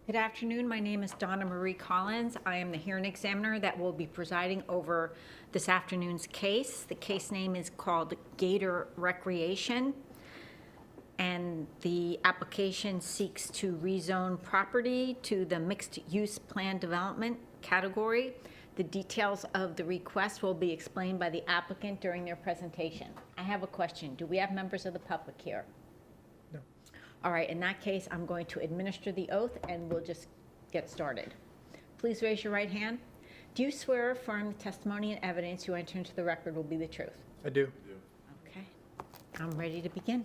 Good afternoon. My name is Donna Marie Collins. I am the hearing examiner that will be presiding over this afternoon's case. The case name is called Gator Recreation, and the application seeks to rezone property to the mixed-use plan development category. The details of the request will be explained by the applicant during their presentation. I have a question. Do we have members of the public here? No. All right, in that case, I'm going to administer the oath and we'll just get started. Please raise your right hand. Do you swear or affirm the testimony and evidence you enter into the record will be the truth? I do. Okay, I'm ready to begin.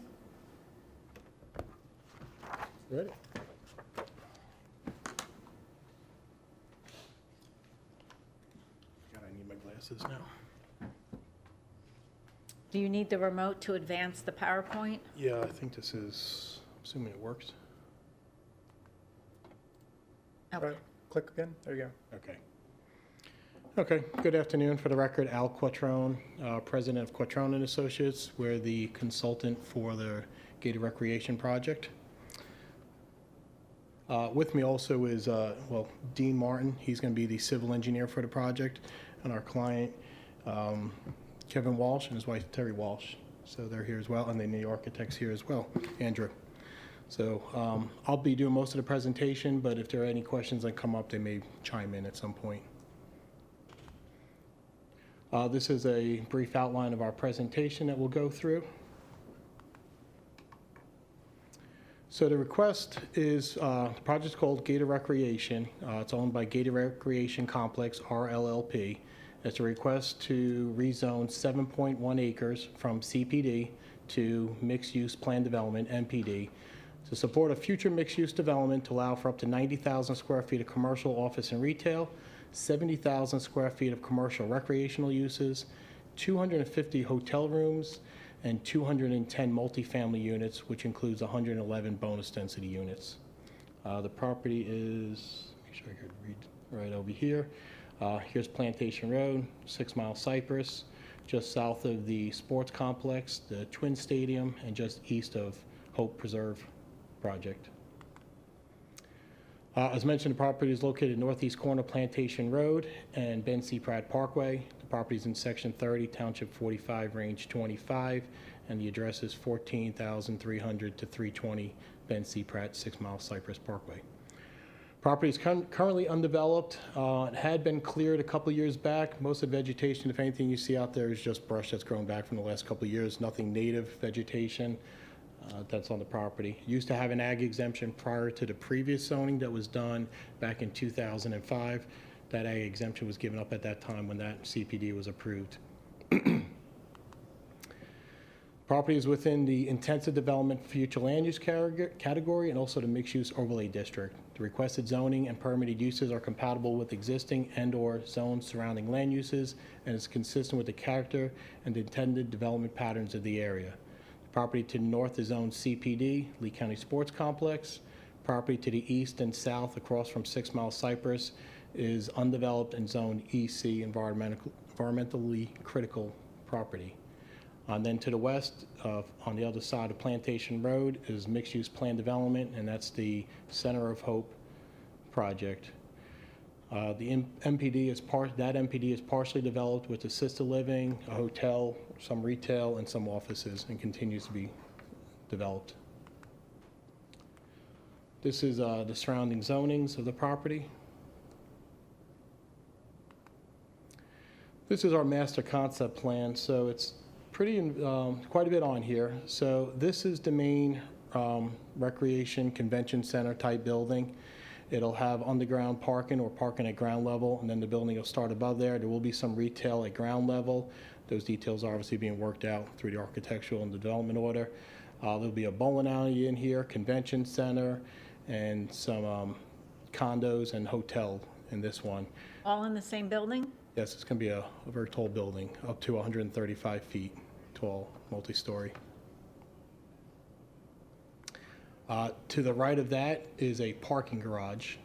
Ready? God, I need my glasses now. Do you need the remote to advance the PowerPoint? Yeah, I think this is, assuming it works. Okay. Right, click again. There you go. Okay. Okay, good afternoon. For the record, Al Quattrone, president of Quattrone and Associates. We're the consultant for the Gator Recreation Project. With me also is, Dean Martin. He's going to be the civil engineer for the project, and our client, Kevin Walsh, and his wife, Terry Walsh. So they're here as well, and then the architect's here as well, Andrew. So I'll be doing most of the presentation, but if there are any questions that come up, they may chime in at some point. This is a brief outline of our presentation that we'll go through. So the request is, the project's called Gator Recreation. It's owned by Gator Recreation Complex, RLLP. It's a request to rezone 7.1 acres from CPD to mixed-use plan development, MPD, to support a future mixed-use development to allow for up to 90,000 square feet of commercial, office, and retail, 70,000 square feet of commercial recreational uses, 250 hotel rooms, and 210 multifamily units, which includes 111 bonus density units. The property is, make sure I could read right over here. Here's Plantation Road, 6 Mile Cypress, just south of the sports complex, the Twin Stadium, and just east of Hope Preserve project. As mentioned, the property is located northeast corner Plantation Road and Ben C. Pratt Parkway. The property is in Section 30, Township 45, Range 25, and the address is 14,300 to 320 Ben C. Pratt, 6 Mile Cypress Parkway. Property is currently undeveloped. It had been cleared a couple years back. Most of the vegetation, if anything you see out there, is just brush that's grown back from the last couple of years, nothing native vegetation. That's on the property. Used to have an ag exemption prior to the previous zoning that was done back in 2005. That ag exemption was given up at that time when that CPD was approved. Property is within the intensive development future land use category and also the mixed use overlay district. The requested zoning and permitted uses are compatible with existing and/or zones surrounding land uses and is consistent with the character and the intended development patterns of the area. Property to the north is zoned CPD, Lee County Sports Complex. Property to the east and south across from 6 Mile Cypress is undeveloped and zoned EC, environmentally critical property. And then to the west, on the other side of Plantation Road, is mixed-use plan development, and that's the Center of Hope project. The MPD is partially developed with assisted living, a hotel, some retail, and some offices, and continues to be developed. This is the surrounding zonings of the property. This is our master concept plan, so it's pretty quite a bit on here. So this is the main recreation convention center type building. It'll have underground parking or parking at ground level, and then the building will start above there. There will be some retail at ground level. Those details are obviously being worked out through the architectural and development order. There'll be a bowling alley in here, convention center, and some condos and hotel in this one. All in the same building? Yes, it's going to be a very tall building, up to 135 feet tall, multi-story. To the right of that is a parking garage,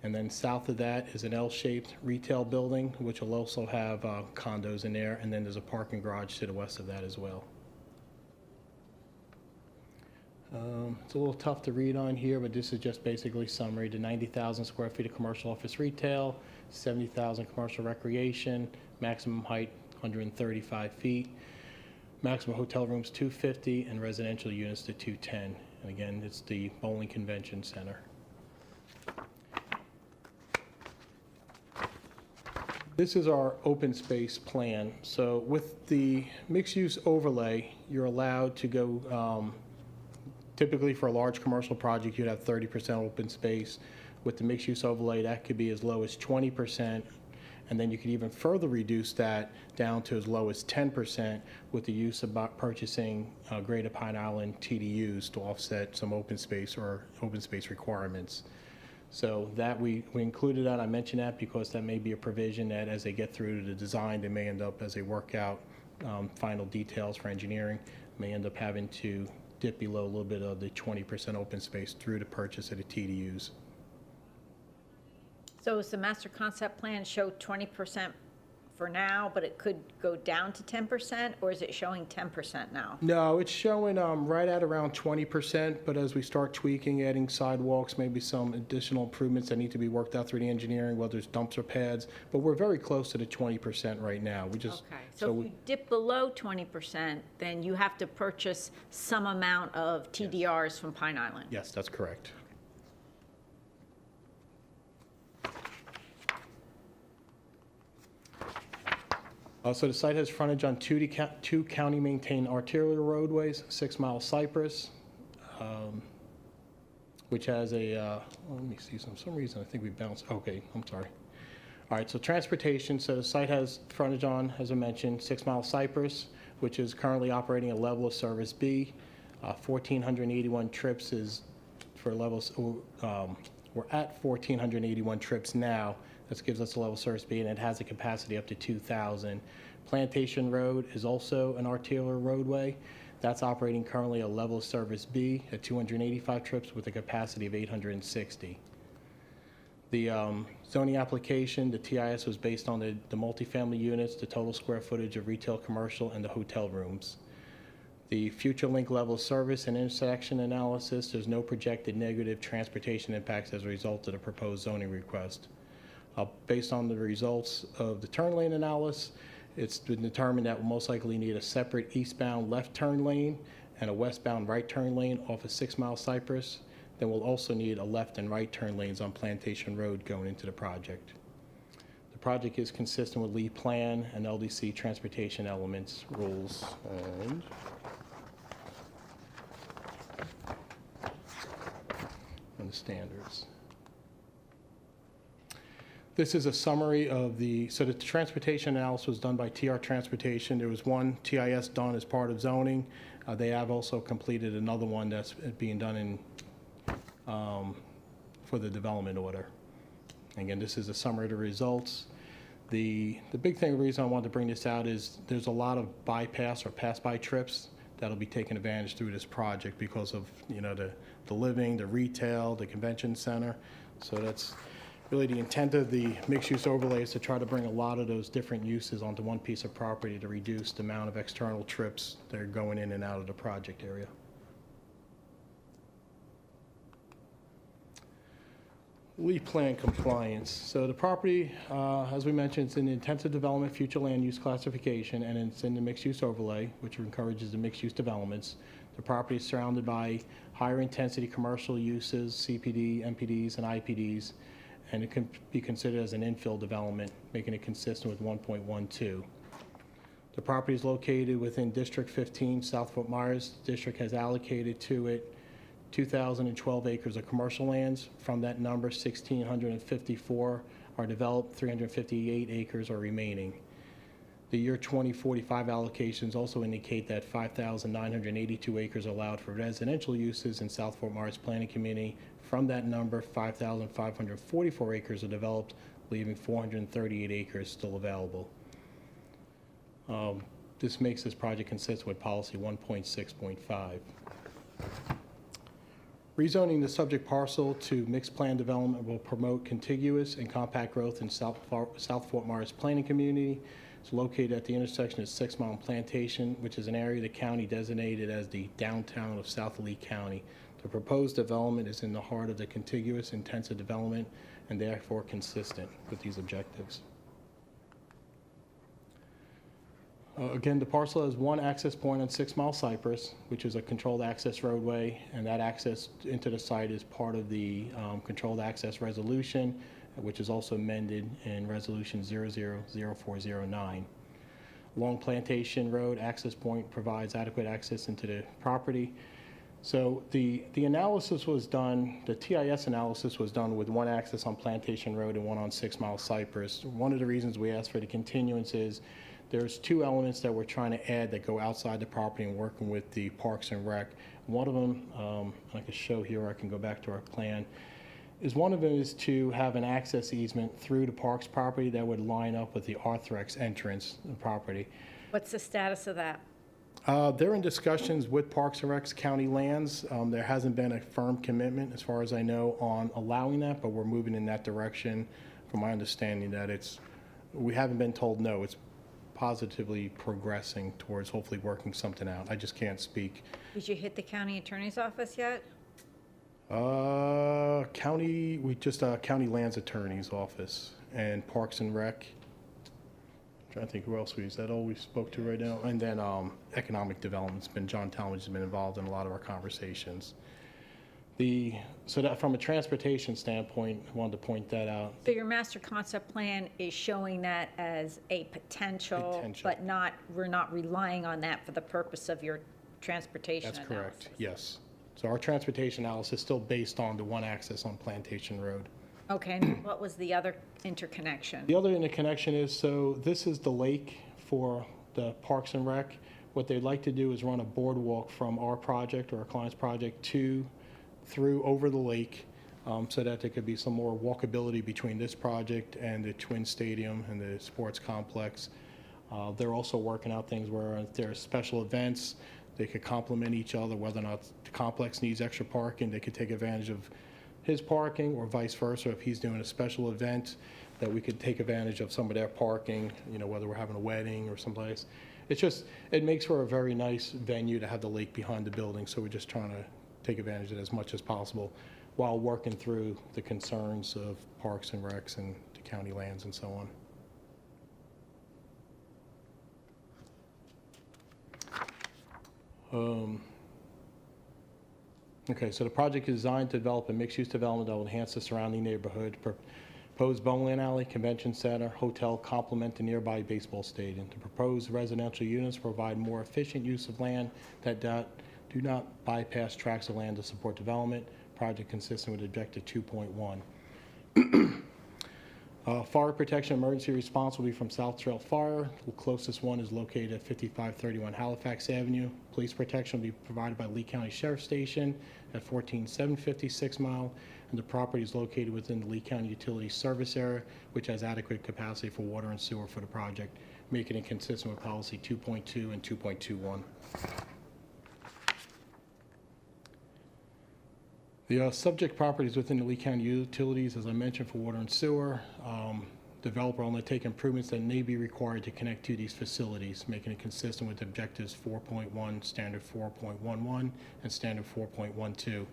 and then south of that is an L-shaped retail building, which will also have condos in there, and then there's a parking garage to the west of that as well. It's a little tough to read on here, but this is just basically summary. The 90,000 square feet of commercial office retail, 70,000 commercial recreation, maximum height 135 feet, maximum hotel rooms 250, and residential units to 210. And again, it's the Bowling Convention Center. This is our open space plan. So with the mixed-use overlay, you're allowed to go, typically for a large commercial project, you'd have 30% open space. With the mixed-use overlay, that could be as low as 20%, and then you could even further reduce that down to as low as 10% with the use of purchasing Greater Pine Island TDUs to offset some open space or open space requirements. So that we included that. I mentioned that because that may be a provision that as they get through to the design, they may end up, as they work out final details for engineering, may end up having to dip below a little bit of the 20% open space through the purchase of the TDUs. So is the master concept plan show 20% for now, but it could go down to 10%, or is it showing 10% now? No, it's showing right at around 20%, but as we start tweaking, adding sidewalks, maybe some additional improvements that need to be worked out through the engineering, whether it's dumpster pads, but we're very close to the 20% right now. We just Okay, so if you dip below 20%, then you have to purchase some amount of TDRs from Pine Island? Yes, that's correct. So the site has frontage on two county-maintained arterial roadways, 6 Mile Cypress, which has a, let me see, for some reason I think we bounced, okay, I'm sorry. All right, so transportation, so the site has frontage on, as I mentioned, 6 Mile Cypress, which is currently operating a level of service B. 1,481 trips is for levels, we're at 1,481 trips now. This gives us a level service B, and it has a capacity up to 2,000. Plantation Road is also an arterial roadway. That's operating currently a level service B at 285 trips with a capacity of 860. The zoning application, the TIS, was based on the multifamily units, the total square footage of retail, commercial, and the hotel rooms. The future link level service and intersection analysis, there's no projected negative transportation impacts as a result of the proposed zoning request. Based on the results of the turn lane analysis, it's been determined that we'll most likely need a separate eastbound left turn lane and a westbound right turn lane off of 6 Mile Cypress. Then we'll also need a left and right turn lanes on Plantation Road going into the project. The project is consistent with LEED plan and LDC transportation elements rules. And the standards. This is a summary of so the transportation analysis was done by TR Transportation. There was one TIS done as part of zoning. They have also completed another one that's being done for the development order. Again, this is a summary of the results. The big thing, the reason I wanted to bring this out is there's a lot of bypass or pass-by trips that'll be taken advantage through this project because of the living, the retail, the convention center. So that's really the intent of the mixed-use overlay, is to try to bring a lot of those different uses onto one piece of property to reduce the amount of external trips that are going in and out of the project area. LEED plan compliance. So the property, as we mentioned, it's in the intensive development future land use classification, and it's in the mixed-use overlay, which encourages the mixed-use developments. The property is surrounded by higher intensity commercial uses, CPD, MPDs, and IPDs, and it can be considered as an infill development, making it consistent with 1.12. The property is located within District 15, South Fort Myers. The district has allocated to it 2,012 acres of commercial lands. From that number, 1,654 are developed, 358 acres are remaining. The year 2045 allocations also indicate that 5,982 acres are allowed for residential uses in South Fort Myers Planning Community. From that number, 5,544 acres are developed, leaving 438 acres still available. This makes this project consistent with policy 1.6.5. Rezoning the subject parcel to mixed plan development will promote contiguous and compact growth in South Fort Myers Planning Community. It's located at the intersection of 6 Mile and Plantation, which is an area the county designated as the downtown of South Lee County. The proposed development is in the heart of the contiguous intensive development and therefore consistent with these objectives. Again, the parcel has one access point on 6 Mile Cypress, which is a controlled access roadway, and that access into the site is part of the controlled access resolution, which is also amended in Resolution 000409. Along Plantation Road, access point provides adequate access into the property. So the analysis was done, the TIS analysis was done with one access on Plantation Road and one on 6 Mile Cypress. One of the reasons we asked for the continuance is there's two elements that we're trying to add that go outside the property and working with the Parks and Rec. One of them, I can show here, or I can go back to our plan, is one of them is to have an access easement through the Parks property that would line up with the Arthrex entrance property. What's the status of that? They're in discussions with Parks and Rec's county lands. There hasn't been a firm commitment, as far as I know, on allowing that, but we're moving in that direction. From my understanding, that we haven't been told no. It's positively progressing towards hopefully working something out. I just can't speak. Did you hit the county attorney's office yet? County lands attorney's office and Parks and Rec. I'm trying to think who else is that all we spoke to right now. And then economic development's been, John Talmadge has been involved in a lot of our conversations. So that from a transportation standpoint, I wanted to point that out. So your master concept plan is showing that as a potential. But we're not relying on that for the purpose of your transportation analysis. That's correct, yes. So our transportation analysis is still based on the one access on Plantation Road. Okay, and what was the other interconnection? The other interconnection is, so this is the lake for the Parks and Rec. What they'd like to do is run a boardwalk from our project or our client's project through over the lake, so that there could be some more walkability between this project and the Twin Stadium and the sports complex. They're also working out things where if there are special events, they could complement each other, whether or not the complex needs extra parking, they could take advantage of his parking, or vice versa. If he's doing a special event, that we could take advantage of some of their parking, whether we're having a wedding or someplace. It makes for a very nice venue to have the lake behind the building, so we're just trying to take advantage of it as much as possible while working through the concerns of Parks and Recs and the county lands and so on. Okay, so the project is designed to develop a mixed-use development that will enhance the surrounding neighborhood. Proposed bowling alley, convention center, hotel complement the nearby baseball stadium. The proposed residential units provide more efficient use of land that do not bypass tracts of land to support development. Project consistent with Objective 2.1. Fire protection emergency response will be from South Trail Fire. The closest one is located at 5531 Halifax Avenue. Police protection will be provided by Lee County Sheriff's Station at 14756 Mile, and the property is located within the Lee County Utilities Service Area, which has adequate capacity for water and sewer for the project, making it consistent with policy 2.2 and 2.21. The subject properties within the Lee County Utilities, as I mentioned, for water and sewer. Developer will undertake improvements that may be required to connect to these facilities, making it consistent with objectives 4.1, standard 4.11, and standard 4.12.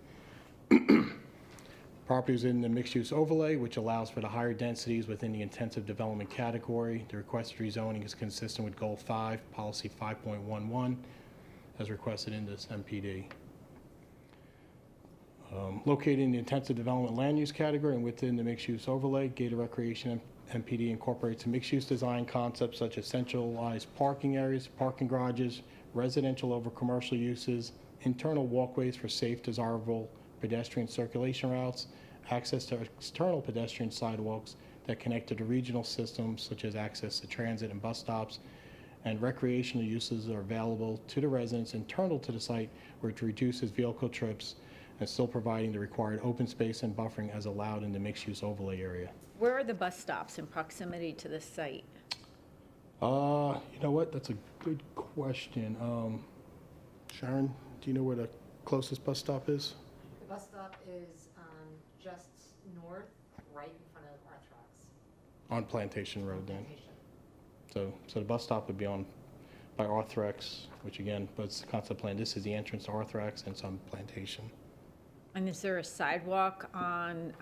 Properties in the mixed-use overlay, which allows for the higher densities within the intensive development category. The requested rezoning is consistent with Goal 5, Policy 5.11, as requested in this MPD. Located in the intensive development land use category and within the mixed-use overlay, Gator Recreation MPD incorporates a mixed-use design concepts such as centralized parking areas, parking garages, residential over commercial uses, internal walkways for safe, desirable pedestrian circulation routes, access to external pedestrian sidewalks that connect to the regional systems such as access to transit and bus stops, and recreational uses are available to the residents internal to the site, which reduces vehicle trips and still providing the required open space and buffering as allowed in the mixed-use overlay area. Where are the bus stops in proximity to this site? You know what? That's a good question. Sharon, do you know where the closest bus stop is? The bus stop is just north, right in front of Arthrex. On Plantation Road, then. Plantation. So the bus stop would be on by Arthrex, which again, but it's the concept plan. This is the entrance to Arthrex and some Plantation. And is there a sidewalk on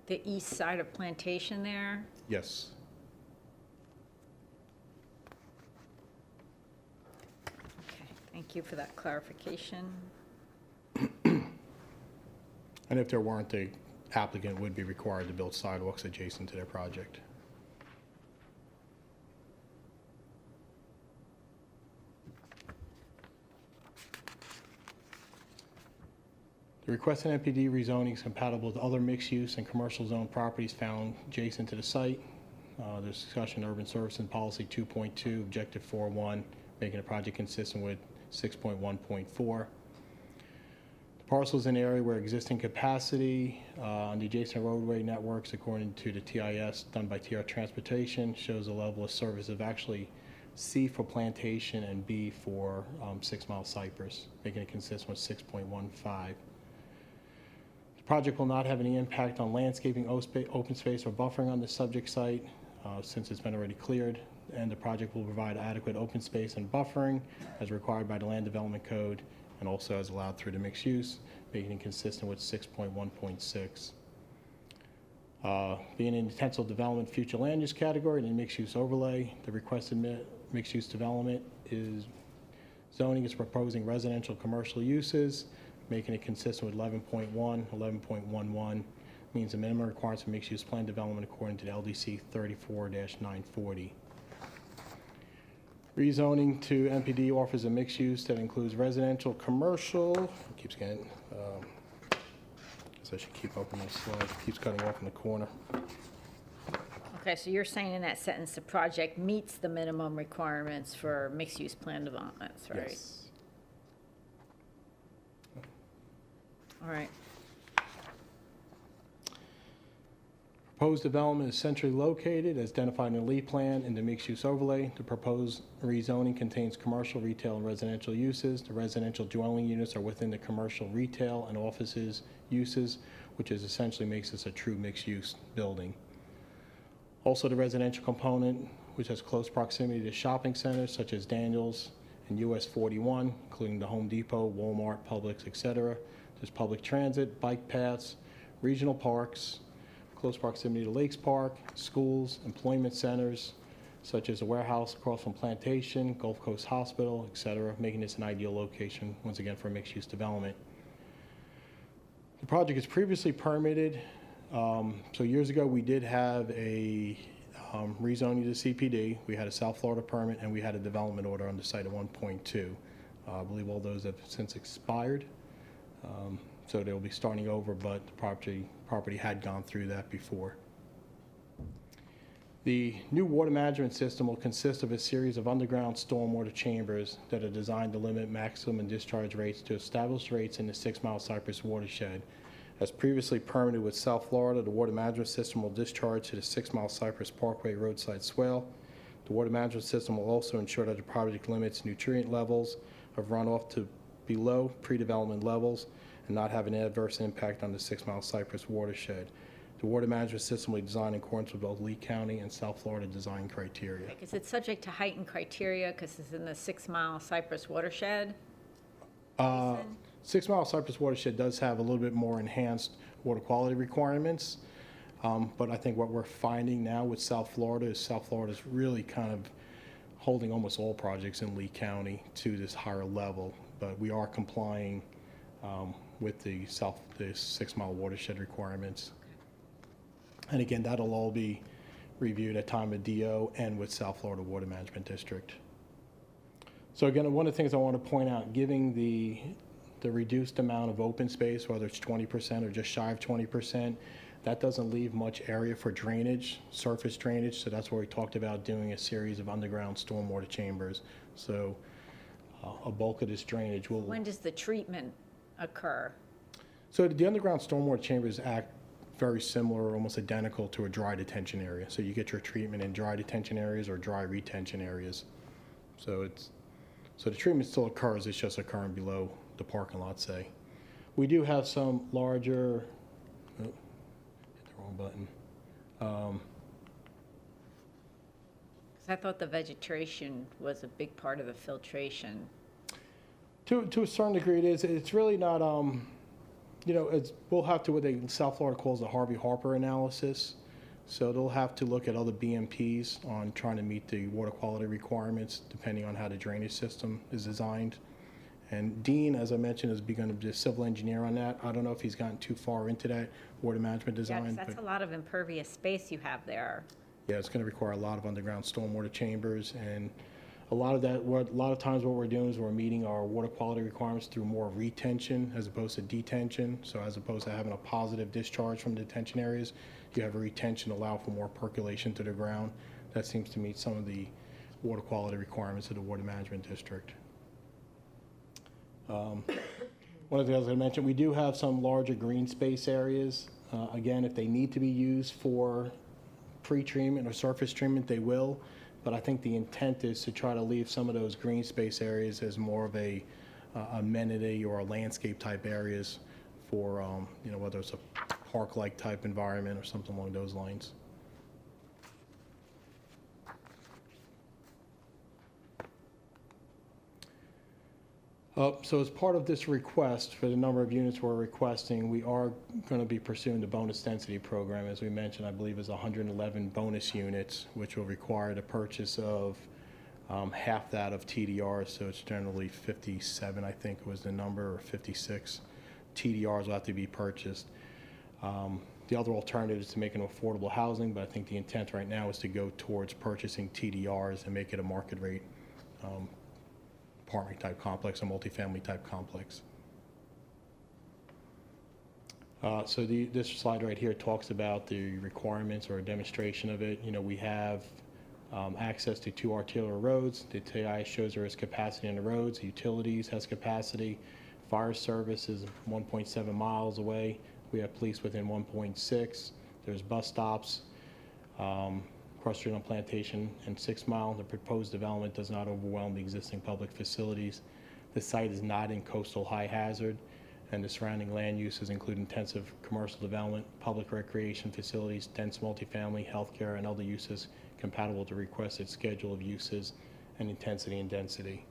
the east side of Plantation there? Yes. Okay, thank you for that clarification. And if there weren't, the applicant would be required to build sidewalks adjacent to their project. The requested NPD rezoning is compatible with other mixed-use and commercial zone properties found adjacent to the site. There's discussion Urban Service and Policy 2.2, Objective 4.1, making the project consistent with 6.1.4. The parcel is an area where existing capacity on the adjacent roadway networks, according to the TIS done by TR Transportation, shows a level of service of actually C for Plantation and B for 6 Mile Cypress, making it consistent with 6.15. The project will not have any impact on landscaping, open space, or buffering on the subject site since it's been already cleared, and the project will provide adequate open space and buffering as required by the Land Development Code and also as allowed through the mixed use, making it consistent with 6.1.6. Being in intensive development future land use category and in mixed use overlay, the requested mixed use development is zoning is proposing residential commercial uses, making it consistent with 11.1, 11.11, means the minimum requirements for mixed use plan development according to the LDC 34-940. Rezoning to MPD offers a mixed use that includes residential, commercial, keeps getting, so I should keep opening my slide, keeps cutting off in the corner. Okay, so you're saying in that sentence, the project meets the minimum requirements for mixed-use plan developments, right? Yes. All right. Proposed development is centrally located as identified in the LEED plan in the mixed-use overlay. The proposed rezoning contains commercial, retail, and residential uses. The residential dwelling units are within the commercial, retail, and offices uses, which is essentially makes this a true mixed-use building. Also, the residential component, which has close proximity to shopping centers such as Daniels and US 41, including the Home Depot, Walmart, Publix, etc. There's public transit, bike paths, regional parks, close proximity to Lakes Park, schools, employment centers, such as a warehouse across from Plantation, Gulf Coast Hospital, etc., making this an ideal location, once again, for mixed-use development. The project is previously permitted. So years ago, we did have a rezoning to CPD. We had a South Florida permit, and we had a development order on the site at 1.2. I believe all those have since expired. So they'll be starting over, but the property had gone through that before. The new water management system will consist of a series of underground stormwater chambers that are designed to limit maximum discharge rates to established rates in the 6 Mile Cypress watershed. As previously permitted with South Florida, the water management system will discharge to the 6 Mile Cypress Parkway roadside swale. The water management system will also ensure that the project limits nutrient levels of runoff to below pre-development levels and not have an adverse impact on the 6 Mile Cypress watershed. The water management system will be designed in accordance with both Lee County and South Florida design criteria. Is it subject to heightened criteria because it's in the 6 Mile Cypress watershed? 6 Mile Cypress watershed does have a little bit more enhanced water quality requirements, but I think what we're finding now with South Florida is South Florida is really kind of holding almost all projects in Lee County to this higher level, but we are complying with the 6 Mile watershed requirements. And again, that'll all be reviewed at time of DO and with South Florida Water Management District. So again, one of the things I want to point out, giving the reduced amount of open space, whether it's 20% or just shy of 20%, that doesn't leave much area for drainage, surface drainage. So that's where we talked about doing a series of underground stormwater chambers. So a bulk of this drainage will... When does the treatment occur? So the underground stormwater chambers act very similar, almost identical to a dry detention area. So you get your treatment in dry detention areas or dry retention areas. So the treatment still occurs, it's just occurring below the parking lot, say. We do have some larger, hit the wrong button. I thought the vegetation was a big part of the filtration. To a certain degree, it is. It's really not, we'll have to, what South Florida calls the Harvey Harper analysis. So they'll have to look at other BMPs on trying to meet the water quality requirements, depending on how the drainage system is designed. And Dean, as I mentioned, has begun to be a civil engineer on that. I don't know if he's gotten too far into that water management Yeah, 'cause design. that's but a lot of impervious space you have there. yeah, it's going to require a lot of underground stormwater chambers, and a lot of times what we're doing is we're meeting our water quality requirements through more retention as opposed to detention. So as opposed to having a positive discharge from detention areas, you have a retention to allow for more percolation to the ground. That seems to meet some of the water quality requirements of the water management district. One of the things I mentioned, we do have some larger green space areas. Again, if they need to be used for pre-treatment or surface treatment, they will. But I think the intent is to try to leave some of those green space areas as more of a amenity or a landscape type areas for, whether it's a park-like type environment or something along those lines. So as part of this request, for the number of units we're requesting, we are going to be pursuing the bonus density program. As we mentioned, I believe is 111 bonus units, which will require the purchase of half that of TDRs. So it's generally 57, I think was the number, or 56 TDRs will have to be purchased. The other alternative is to make an affordable housing, but I think the intent right now is to go towards purchasing TDRs and make it a market rate apartment type complex, a multifamily type complex. So this slide right here talks about the requirements or a demonstration of it. We have access to 2 arterial roads. The TI shows there is capacity on the roads. Utilities has capacity. Fire service is 1.7 miles away. We have police within 1.6. There's bus stops. Cross Street on Plantation and 6 Mile. The proposed development does not overwhelm the existing public facilities. The site is not in coastal high hazard, and the surrounding land uses include intensive commercial development, public recreation facilities, dense multifamily, healthcare, and other uses compatible with the requested schedule of uses and intensity and density.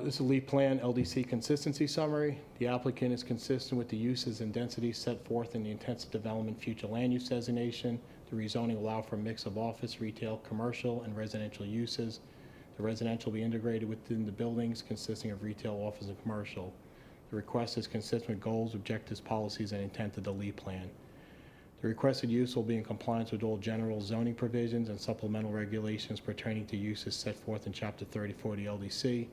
This is a LEAP plan LDC consistency summary. The applicant is consistent with the uses and densities set forth in the intensive development future land use designation. The rezoning will allow for a mix of office, retail, commercial, and residential uses. The residential will be integrated within the buildings consisting of retail, office, and commercial. The request is consistent with goals, objectives, policies, and intent of the LEAP plan. The requested use will be in compliance with all general zoning provisions and supplemental regulations pertaining to uses set forth in Chapter 34 of the LDC.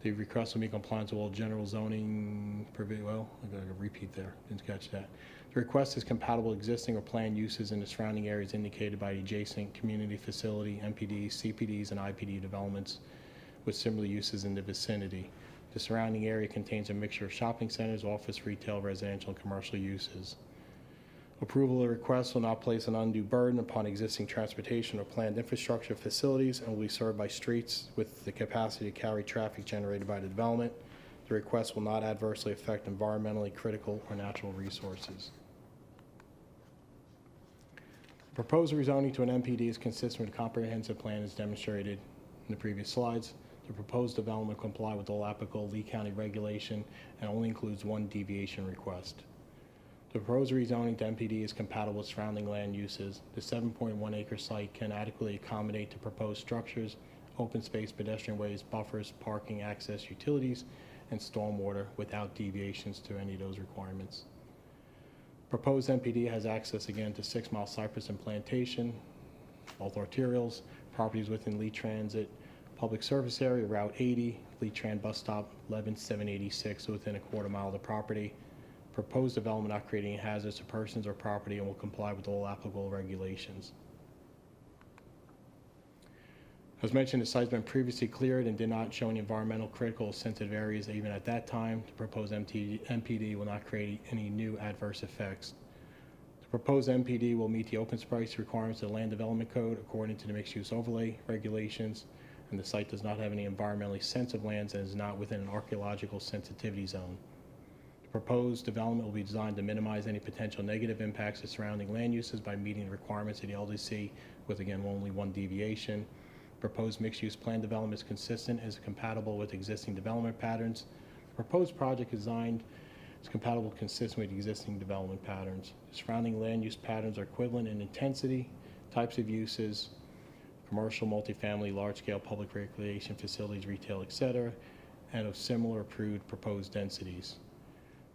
The request will be compliant with all general zoning well, I gotta repeat there, didn't catch that. The request is compatible with existing or planned uses in the surrounding areas indicated by the adjacent community facility, MPDs, CPDs, and IPD developments with similar uses in the vicinity. The surrounding area contains a mixture of shopping centers, office, retail, residential, and commercial uses. Approval of the request will not place an undue burden upon existing transportation or planned infrastructure facilities and will be served by streets with the capacity to carry traffic generated by the development. The request will not adversely affect environmentally critical or natural resources. Proposed rezoning to an MPD is consistent with the comprehensive plan as demonstrated in the previous slides. The proposed development will comply with all applicable Lee County regulation and only includes 1 deviation request. The proposed rezoning to MPD is compatible with surrounding land uses. The 7.1 acre site can adequately accommodate the proposed structures, open space, pedestrian ways, buffers, parking, access, utilities, and stormwater without deviations to any of those requirements. Proposed MPD has access again to 6 Mile Cypress and Plantation, both arterials, properties within Lee Transit, public service area, Route 80, Lee Tran bus stop, 11786, within a quarter mile of the property. Proposed development not creating hazards to persons or property and will comply with all applicable regulations. As mentioned, the site has been previously cleared and did not show any environmental critical or sensitive areas even at that time. The proposed MPD will not create any new adverse effects. The proposed MPD will meet the open space requirements of the Land Development Code according to the mixed-use overlay regulations, and the site does not have any environmentally sensitive lands and is not within an archaeological sensitivity zone. The proposed development will be designed to minimize any potential negative impacts to surrounding land uses by meeting the requirements of the LDC with, again, only one deviation. Proposed mixed-use plan development is consistent and is compatible with existing development patterns. The proposed project design is compatible, consistent with existing development patterns. The surrounding land use patterns are equivalent in intensity, types of uses, commercial, multifamily, large-scale public recreation facilities, retail, etc., and of similar approved proposed densities.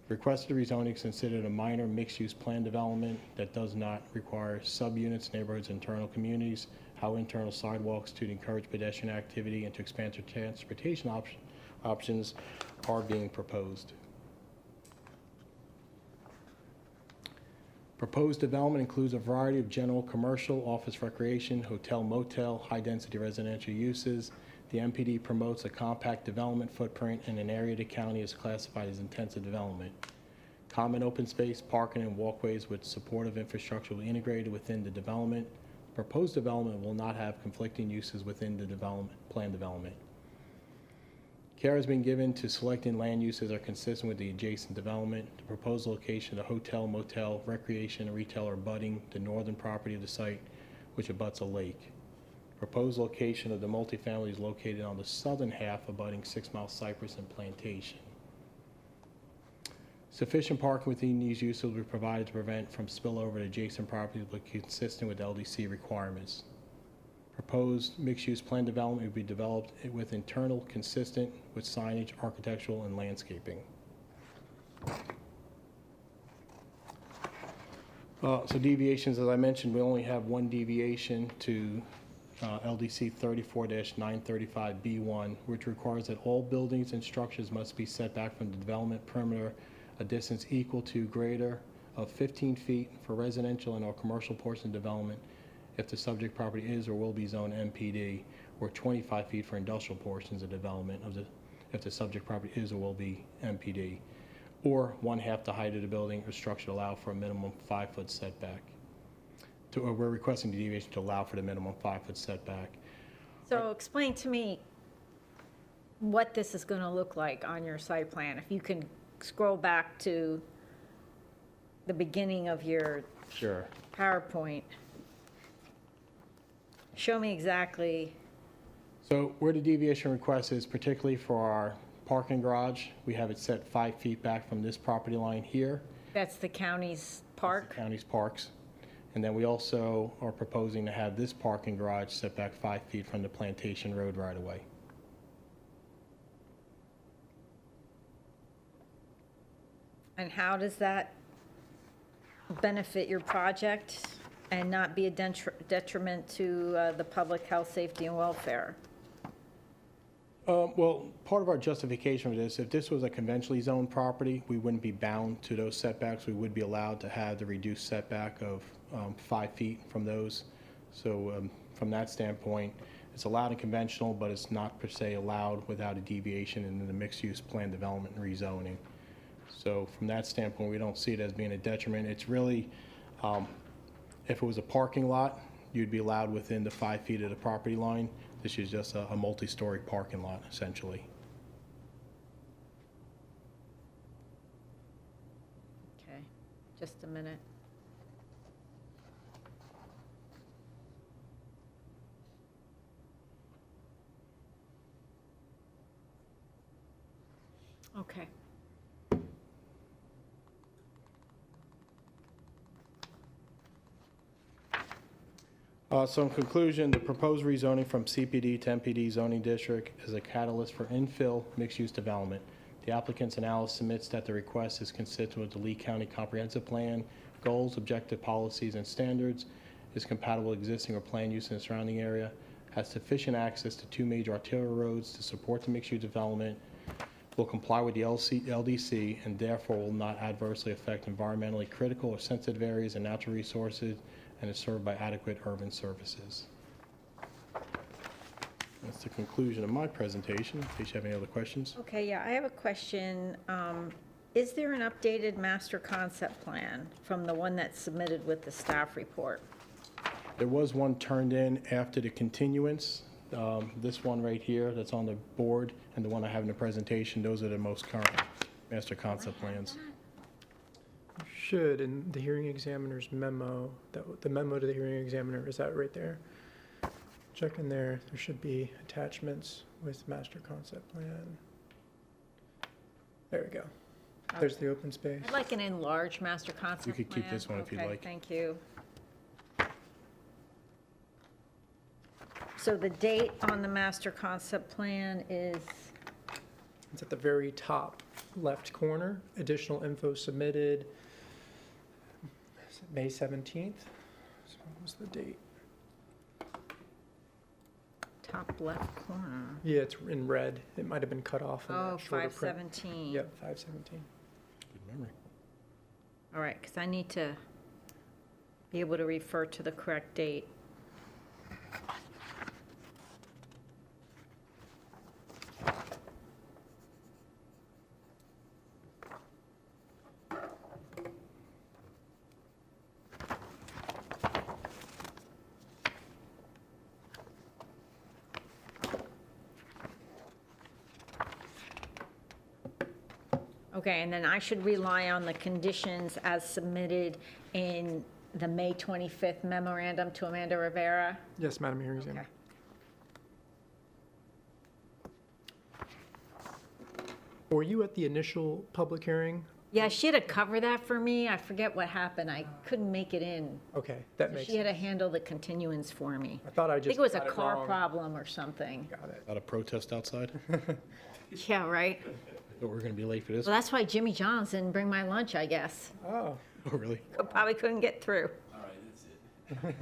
Requested rezoning is considered a minor mixed-use plan development that does not require subunits, neighborhoods, internal communities, how internal sidewalks to encourage pedestrian activity and to expand transportation options are being proposed. Proposed development includes a variety of general commercial, office recreation, hotel, motel, high-density residential uses. The MPD promotes a compact development footprint in an area the county is classified as intensive development. Common open space, parking, and walkways with supportive infrastructure will be integrated within the development. Proposed development will not have conflicting uses within the plan development. Care has been given to selecting land uses that are consistent with the adjacent development. The proposed location of the hotel, motel, recreation, and retail are abutting the northern property of the site, which abuts a lake. Proposed location of the multifamily is located on the southern half abutting 6 Mile Cypress and Plantation. Sufficient parking within these uses will be provided to prevent from spillover to adjacent properties, but consistent with LDC requirements. Proposed mixed-use plan development will be developed with internal consistent with signage, architectural, and landscaping. So deviations, as I mentioned, we only have one deviation to LDC 34-935B1, which requires that all buildings and structures must be set back from the development perimeter a distance equal to greater of 15 feet for residential and or commercial portion of development if the subject property is or will be zoned MPD, or 25 feet for industrial portions of development if the subject property is or will be MPD, or 1/2 the height of the building or structure to allow for a minimum 5-foot setback. We're requesting the deviation to allow for the minimum 5-foot setback. So explain to me what this is going to look like on your site plan. If you can scroll back to the beginning of your Sure. PowerPoint. Show me exactly. So where the deviation request is, particularly for our parking garage, we have it set 5 feet back from this property line here. That's the county's That's park? the county's parks. And then we also are proposing to have this parking garage set back 5 feet from the Plantation Road right away. And how does that benefit your project and not be a detriment to the public health, safety, and welfare? Well, part of our justification for this, if this was a conventionally zoned property, we wouldn't be bound to those setbacks. We would be allowed to have the reduced setback of 5 feet from those. So from that standpoint, it's allowed in conventional, but it's not per se allowed without a deviation in the mixed-use plan development and rezoning. So from that standpoint, we don't see it as being a detriment. It's really, if it was a parking lot, you'd be allowed within the 5 feet of the property line. This is just a multi-story parking lot, essentially. Okay, just a minute. Okay. So in conclusion, the proposed rezoning from CPD to MPD zoning district is a catalyst for infill mixed-use development. The applicant's analysis submits that the request is consistent with the Lee County Comprehensive Plan, goals, objective policies, and standards, is compatible with existing or planned use in the surrounding area, has sufficient access to 2 major arterial roads to support the mixed-use development, will comply with the LDC, and therefore will not adversely affect environmentally critical or sensitive areas and natural resources, and is served by adequate urban services. That's the conclusion of my presentation, in case you have any other questions. Okay, yeah, I have a question. Is there an updated master concept plan from the one that's submitted with the staff report? There was one turned in after the continuance. This one right here that's on the board and the one I have in the presentation, those are the most current master concept plans. Should, in the hearing examiner's memo, the memo to the hearing examiner, is that right there? Check in there, there should be attachments with master concept plan. There we go. There's the open space. I'd like an enlarged master concept You could keep plan. this one if you'd Okay, like. thank you. So the date on the master concept plan is, It's at the very top left corner, additional info submitted, is it May 17th? So what was the date? top left corner. Yeah, it's in red. It might have been cut off in Oh, that shorter print. 5/17. Yep, 5/17. Good memory. All right, because I need to be able to refer to the correct date. Okay, and then I should rely on the conditions as submitted in the May 25th memorandum to Amanda Rivera? Yes, Madam Hearing Examiner. Okay. Were you at the initial public hearing? Yeah, she had to cover that for me. I forget what happened. I couldn't make it in. Okay, that So makes she had to sense. handle the continuance for me. I thought I I just think it was a got car wrong. problem or something. Got it. Not a protest outside? Yeah, right? But we're going to be late for this? Well, that's why Jimmy John's didn't bring my lunch, I guess. Oh, Oh, really? Probably couldn't get through. All right, that's it.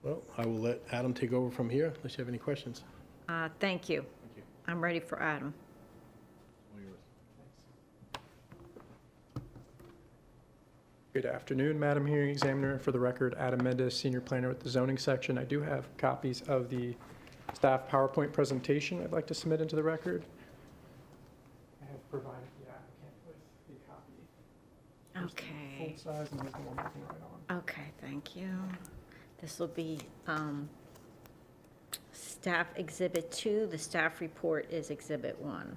Well, I will let Adam take over from here, unless you have any questions. Thank you. Thank you. I'm ready for Adam. All yours. good afternoon, Madam Hearing Examiner. For the record, Adam Mendez, Senior Planner with the Zoning Section. I do have copies of the staff PowerPoint presentation I'd like to submit into the record. I have provided the applicant with the copy. Okay. Full size and there's the one working right on. Okay, thank you. This will be Staff Exhibit 2. The staff report is Exhibit 1.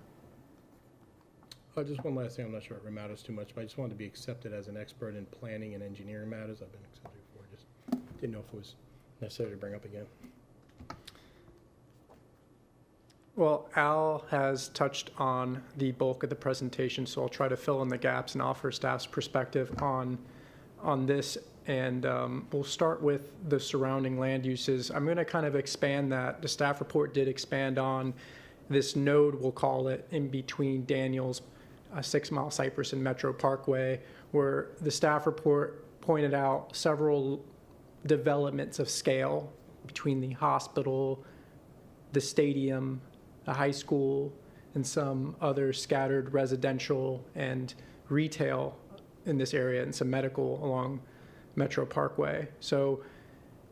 Just one last thing, I'm not sure it matters too much, but I just wanted to be accepted as an expert in planning and engineering matters. I've been accepted before, just didn't know if it was necessary to bring up again. Well, Al has touched on the bulk of the presentation, so I'll try to fill in the gaps and offer staff's perspective on this. And we'll start with the surrounding land uses. I'm going to kind of expand that. The staff report did expand on this node, we'll call it, in between Daniels, 6 Mile Cypress and Metro Parkway, where the staff report pointed out several developments of scale between the hospital, the stadium, the high school, and some other scattered residential and retail in this area, and some medical along Metro Parkway. So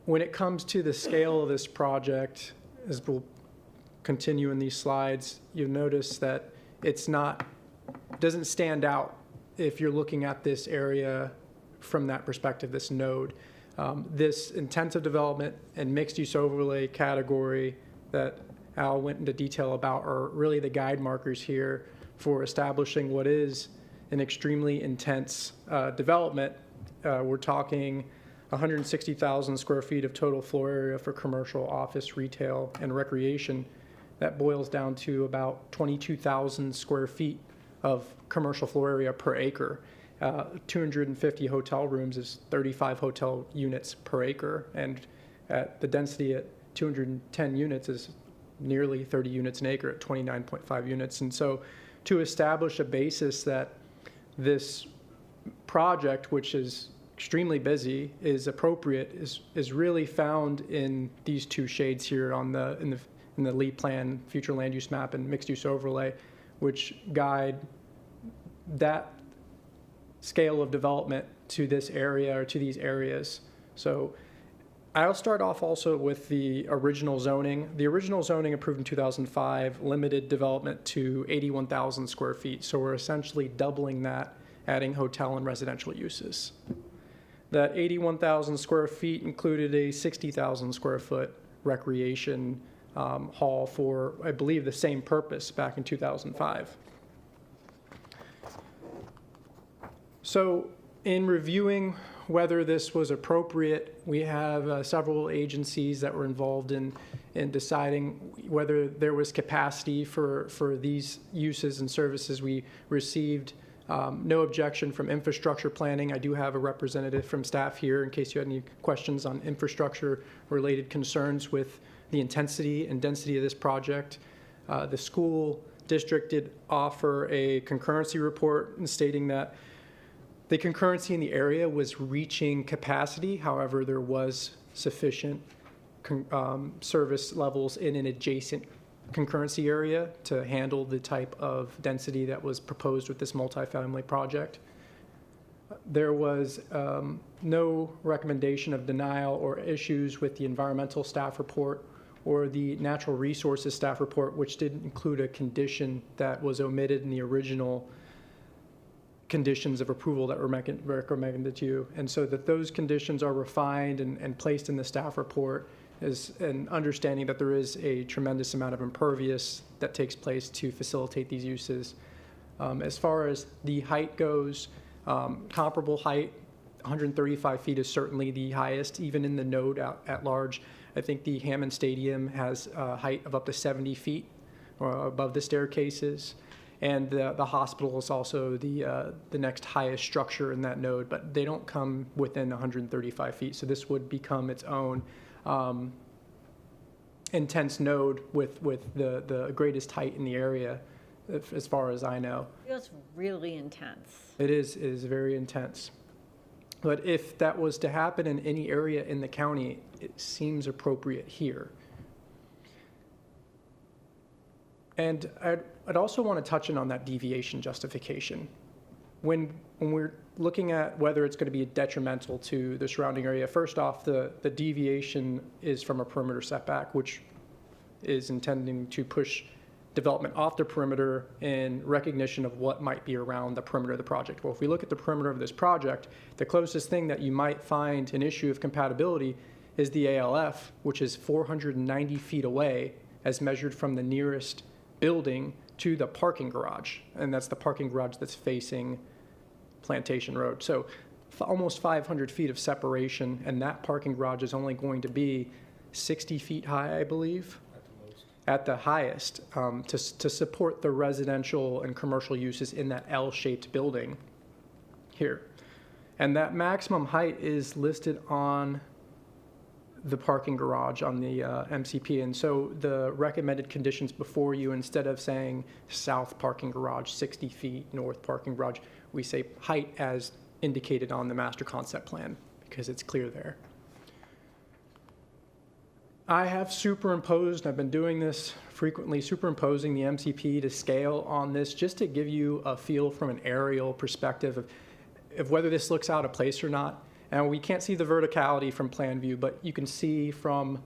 when it comes to the scale of this project, as we'll continue in these slides, you'll notice that doesn't stand out if you're looking at this area from that perspective, this node. This intensive development and mixed use overlay category that Al went into detail about are really the guide markers here for establishing what is an extremely intense development. We're talking 160,000 square feet of total floor area for commercial, office, retail, and recreation. That boils down to about 22,000 square feet of commercial floor area per acre. 250 hotel rooms is 35 hotel units per acre, and at the density at 210 units is nearly 30 units an acre at 29.5 units. And so to establish a basis that this project, which is extremely busy, is appropriate, is really found in these two shades here in the LEED plan, future land use map, and mixed use overlay, which guide that scale of development to this area or to these areas. So I'll start off also with the original zoning. The original zoning approved in 2005 limited development to 81,000 square feet. So we're essentially doubling that, adding hotel and residential uses. That 81,000 square feet included a 60,000 square foot recreation hall for, I believe, the same purpose back in 2005. So in reviewing whether this was appropriate, we have several agencies that were involved in deciding whether there was capacity for these uses and services. We received no objection from infrastructure planning. I do have a representative from staff here in case you had any questions on infrastructure-related concerns with the intensity and density of this project. The school district did offer a concurrency report stating that the concurrency in the area was reaching capacity. However, there was sufficient service levels in an adjacent concurrency area to handle the type of density that was proposed with this multifamily project. There was no recommendation of denial or issues with the environmental staff report or the natural resources staff report, which did include a condition that was omitted in the original conditions of approval that were recommended to you. And so that those conditions are refined and placed in the staff report is an understanding that there is a tremendous amount of impervious that takes place to facilitate these uses. As far as the height goes, comparable height, 135 feet is certainly the highest, even in the node at large. I think the Hammond Stadium has a height of up to 70 feet above the staircases. And the hospital is also the next highest structure in that node, but they don't come within 135 feet. So this would become its own intense node with the greatest height in the area, as far as I know. Feels really intense. It is very intense. But if that was to happen in any area in the county, it seems appropriate here. And I'd also want to touch in on that deviation justification. When we're looking at whether it's going to be detrimental to the surrounding area, first off, the deviation is from a perimeter setback, which is intending to push development off the perimeter in recognition of what might be around the perimeter of the project. Well, if we look at the perimeter of this project, the closest thing that you might find an issue of compatibility is the ALF, which is 490 feet away as measured from the nearest building to the parking garage. And that's the parking garage that's facing Plantation Road. So almost 500 feet of separation, and that parking garage is only going to be 60 feet high, I believe, at the highest, to support the residential and commercial uses in that L-shaped building here. And that maximum height is listed on the parking garage on the MCP. And so the recommended conditions before you, instead of saying south parking garage 60 feet, north parking garage, we say height as indicated on the master concept plan because it's clear there. I have superimposed, I've been doing this frequently, superimposing the MCP to scale on this just to give you a feel from an aerial perspective of whether this looks out of place or not. And we can't see the verticality from plan view, but you can see from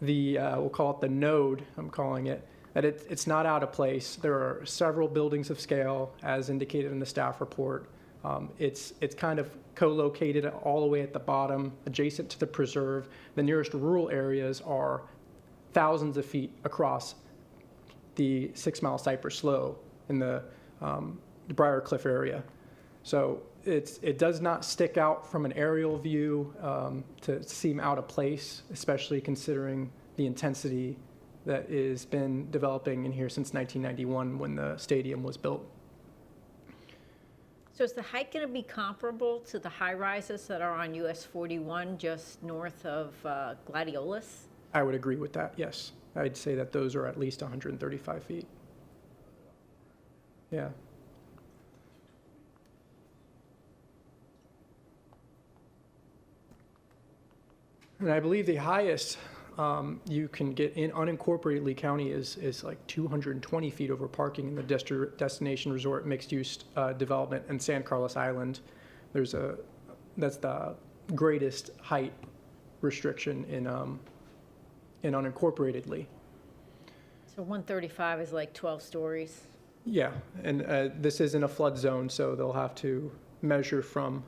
the, we'll call it the node, I'm calling it, that it's not out of place. There are several buildings of scale as indicated in the staff report. It's kind of co-located all the way at the bottom, adjacent to the preserve. The nearest rural areas are thousands of feet across the 6 Mile Cypress Slough in the Briar Cliff area. So it does not stick out from an aerial view to seem out of place, especially considering the intensity that has been developing in here since 1991 when the stadium was built. So is the height going to be comparable to the high-rises that are on US 41 just north of Gladiolus? I would agree with that, yes. I'd say that those are at least 135 feet. Yeah. And I believe the highest you can get in unincorporated Lee County is like 220 feet over parking in the destination resort mixed use development in San Carlos Island. That's the greatest height restriction in unincorporated Lee. So 135 is like 12 stories? Yeah, and this is in a flood zone, so they'll have to measure from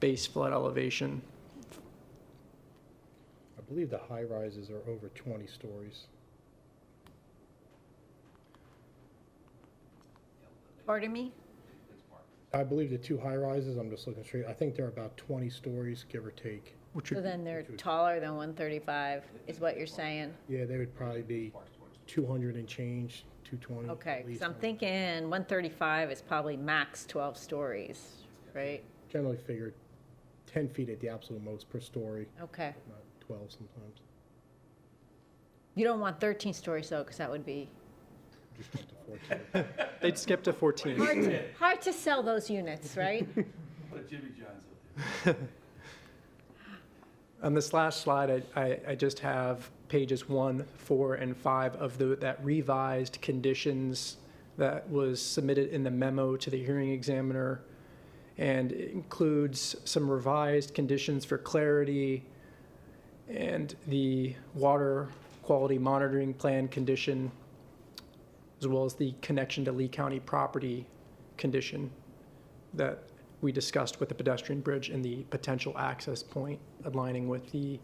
base flood elevation. I believe the high rises are over 20 stories. Pardon me? I believe the two high rises, I'm just looking straight, I think they're about 20 stories, give or take. Which So would, then they're taller than 135, is what you're saying? Yeah, they would probably be 200 and change, 220. Okay, at because least. I'm thinking 135 is probably max 12 stories, right? Generally figured 10 feet at the absolute most per story, Okay. not 12 sometimes. You don't want 13 stories though, because that would be Just up to 14. they'd skip to 14. hard to sell those units, right? Put Jimmy John's up there. On this last slide, I just have pages 1, 4, and 5 of that revised conditions that was submitted in the memo to the hearing examiner. And it includes some revised conditions for clarity and the water quality monitoring plan condition, as well as the connection to Lee County property condition that we discussed with the pedestrian bridge and the potential access point aligning with the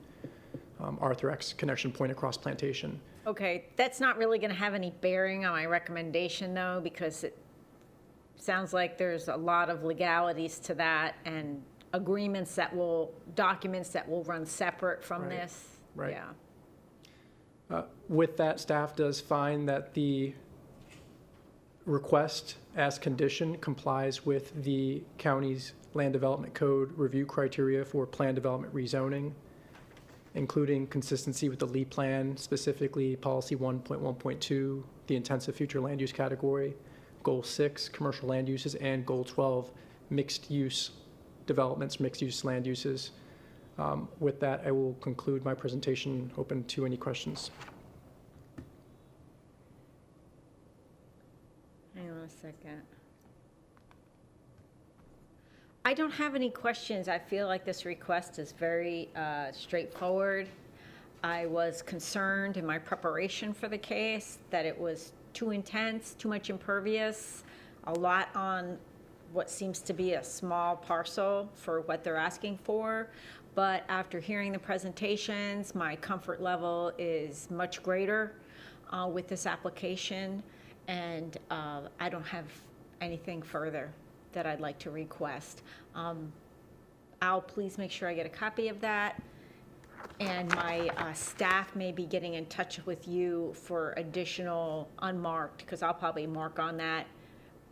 Arthur X connection point across Plantation. Okay, that's not really going to have any bearing on my recommendation though, because it sounds like there's a lot of legalities to that and agreements documents that will run separate from Right, this. right. Yeah. With that, staff does find that the request as condition complies with the county's land development code review criteria for plan development rezoning, including consistency with the Lee plan, specifically policy 1.1.2, the intensive future land use category, goal 6, commercial land uses, and goal 12, mixed use developments, mixed use land uses. With that, I will conclude my presentation, open to any questions. Hang on a second. I don't have any questions. I feel like this request is very straightforward. I was concerned in my preparation for the case that it was too intense, too much impervious, a lot on what seems to be a small parcel for what they're asking for. But after hearing the presentations, my comfort level is much greater with this application, and I don't have anything further that I'd like to request. Al, please make sure I get a copy of that. And my staff may be getting in touch with you for additional unmarked, because I'll probably mark on that.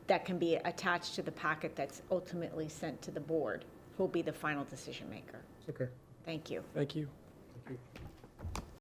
That can be attached to the packet that's ultimately sent to the board, who'll be the final decision maker. Okay. Thank you. Thank you. Thank you.